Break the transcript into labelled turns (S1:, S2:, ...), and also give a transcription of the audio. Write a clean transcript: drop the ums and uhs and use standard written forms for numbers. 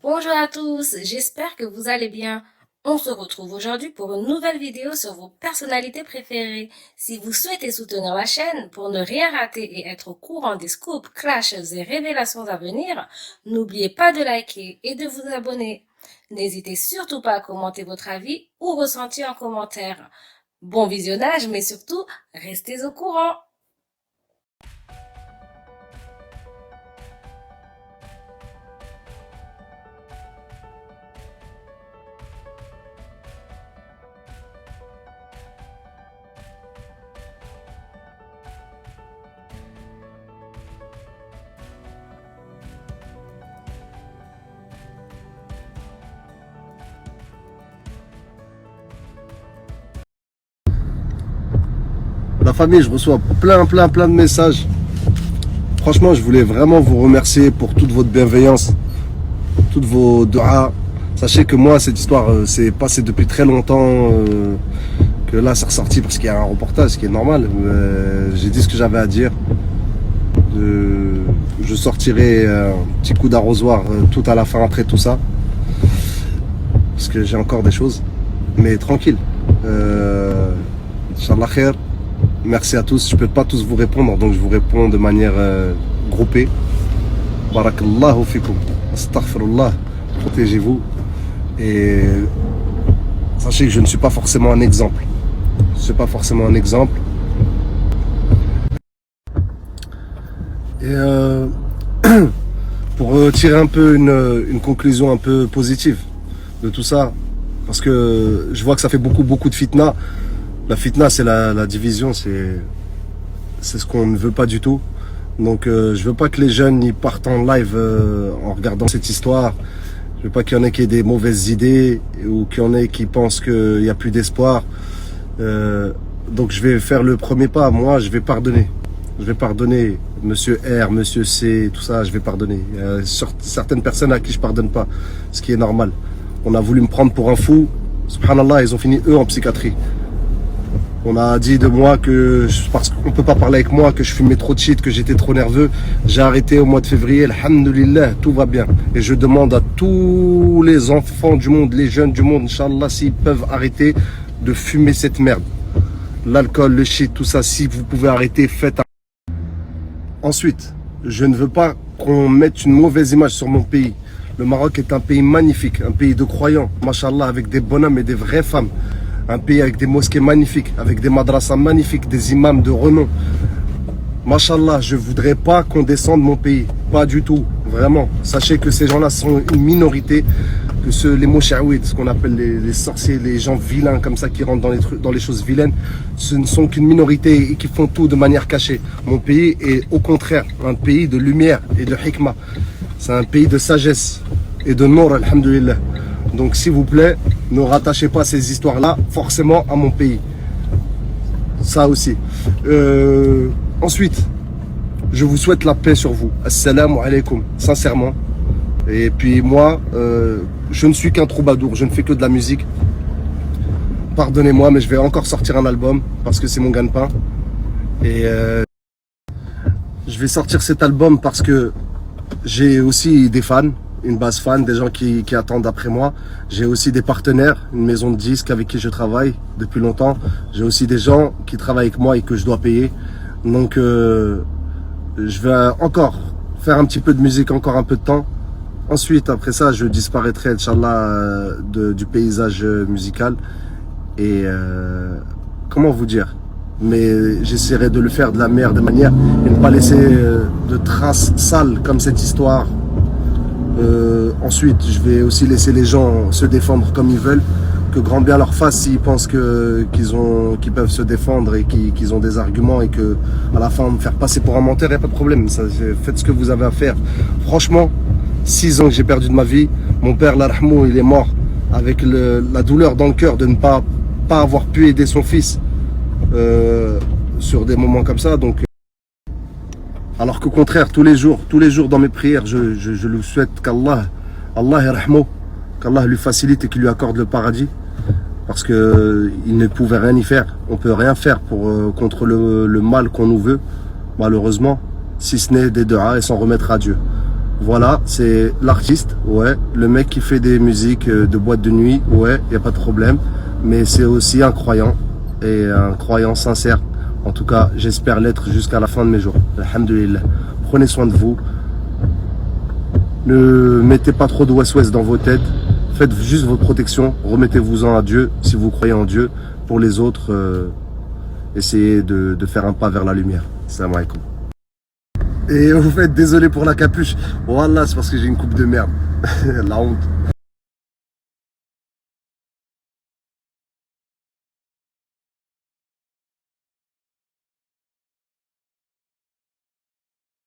S1: Bonjour à tous, j'espère que vous allez bien. On se retrouve aujourd'hui pour une nouvelle vidéo sur vos personnalités préférées. Si vous souhaitez soutenir la chaîne pour ne rien rater et être au courant des scoops, crashs et révélations à venir, n'oubliez pas de liker et de vous abonner. N'hésitez surtout pas à commenter votre avis ou ressenti en commentaire. Bon visionnage, mais surtout, restez au courant.
S2: La famille, je reçois plein de messages. Franchement, je voulais vraiment vous remercier pour toute votre bienveillance, toutes vos du'as. Sachez que moi, cette histoire s'est passée depuis très longtemps, que là, c'est ressorti parce qu'il y a un reportage, ce qui est normal. J'ai dit ce que j'avais à dire. Je sortirai un petit coup d'arrosoir tout à la fin après tout ça, parce que j'ai encore des choses, mais tranquille. Inch'Allah khair. Merci à tous. Je ne peux pas tous vous répondre, donc je vous réponds de manière groupée. Barakallahu fikum. Astaghfirullah. Protégez-vous. Et sachez que je ne suis pas forcément un exemple. Je ne suis pas forcément un exemple. Et pour tirer un peu une conclusion un peu positive de tout ça, parce que je vois que ça fait beaucoup de fitna. La fitna, c'est la division, c'est ce qu'on ne veut pas du tout. Donc je veux pas que les jeunes ils partent en live en regardant cette histoire. Je veux pas qu'il y en ait qui aient des mauvaises idées ou qu'il y en ait qui pensent qu'il n'y a plus d'espoir. Donc je vais faire le premier pas. Moi, je vais pardonner. Je vais pardonner Monsieur R, Monsieur C, tout ça, je vais pardonner. Il y a certaines personnes à qui je pardonne pas, ce qui est normal. On a voulu me prendre pour un fou. Subhanallah, ils ont fini eux en psychiatrie. On a dit de moi que, parce qu'on peut pas parler avec moi, que je fumais trop de shit, que j'étais trop nerveux. J'ai arrêté au mois de février, alhamdoulilah, tout va bien. Et je demande à tous les enfants du monde, les jeunes du monde, Inch'Allah, s'ils peuvent arrêter de fumer cette merde. L'alcool, le shit, tout ça, si vous pouvez arrêter, faites. Ensuite, je ne veux pas qu'on mette une mauvaise image sur mon pays. Le Maroc est un pays magnifique, un pays de croyants, machallah, avec des bonhommes et des vraies femmes. Un pays avec des mosquées magnifiques, avec des madrasas magnifiques, des imams de renom. Machallah, je voudrais pas qu'on descende mon pays. Pas du tout, vraiment. Sachez que ces gens-là sont une minorité, que les mosha'ouid, ce qu'on appelle les sorciers, les gens vilains comme ça qui rentrent dans les choses vilaines, ce ne sont qu'une minorité et qui font tout de manière cachée. Mon pays est au contraire un pays de lumière et de hikmah. C'est un pays de sagesse et de nour, alhamdoulilah. Donc s'il vous plaît, ne rattachez pas ces histoires-là forcément à mon pays. Ça aussi. Ensuite, je vous souhaite la paix sur vous. Assalamu alaikum, sincèrement. Et puis moi, je ne suis qu'un troubadour, je ne fais que de la musique. Pardonnez-moi, mais je vais encore sortir un album parce que c'est mon gagne-pain. Et je vais sortir cet album parce que j'ai aussi des fans. Une base fan, des gens qui attendent après moi. J'ai aussi des partenaires, une maison de disques avec qui je travaille depuis longtemps. J'ai aussi des gens qui travaillent avec moi et que je dois payer. Donc je vais encore faire un petit peu de musique, encore un peu de temps. Ensuite, après ça, je disparaîtrai, Inch'Allah, du paysage musical. Et comment vous dire? Mais j'essaierai de le faire de la meilleure des manières et ne pas laisser de traces sales comme cette histoire. Ensuite, je vais aussi laisser les gens se défendre comme ils veulent, que grand bien leur fasse s'ils pensent qu'ils peuvent se défendre et qu'ils ont des arguments et que à la fin me faire passer pour un menteur, il n'y a pas de problème. Ça, faites ce que vous avez à faire. Franchement, 6 ans que j'ai perdu de ma vie, mon père, l'arhamou, il est mort avec la douleur dans le cœur de ne pas avoir pu aider son fils sur des moments comme ça. Donc alors qu'au contraire, tous les jours dans mes prières, je lui souhaite qu'Allah yarhamou, qu'Allah lui facilite et qu'il lui accorde le paradis. Parce qu'il ne pouvait rien y faire. On ne peut rien faire contre le mal qu'on nous veut, malheureusement, si ce n'est des du'as et s'en remettre à Dieu. Voilà, c'est l'artiste, ouais. Le mec qui fait des musiques de boîte de nuit, ouais, y a pas de problème. Mais c'est aussi un croyant, et un croyant sincère. En tout cas, j'espère l'être jusqu'à la fin de mes jours. Alhamdulillah. Prenez soin de vous. Ne mettez pas trop de ouest-ouest dans vos têtes. Faites juste votre protection. Remettez-vous-en à Dieu, si vous croyez en Dieu. Pour les autres, essayez de faire un pas vers la lumière. Salam alaikum. Et vous faites désolé pour la capuche. Wallah, c'est parce que j'ai une coupe de merde. La honte.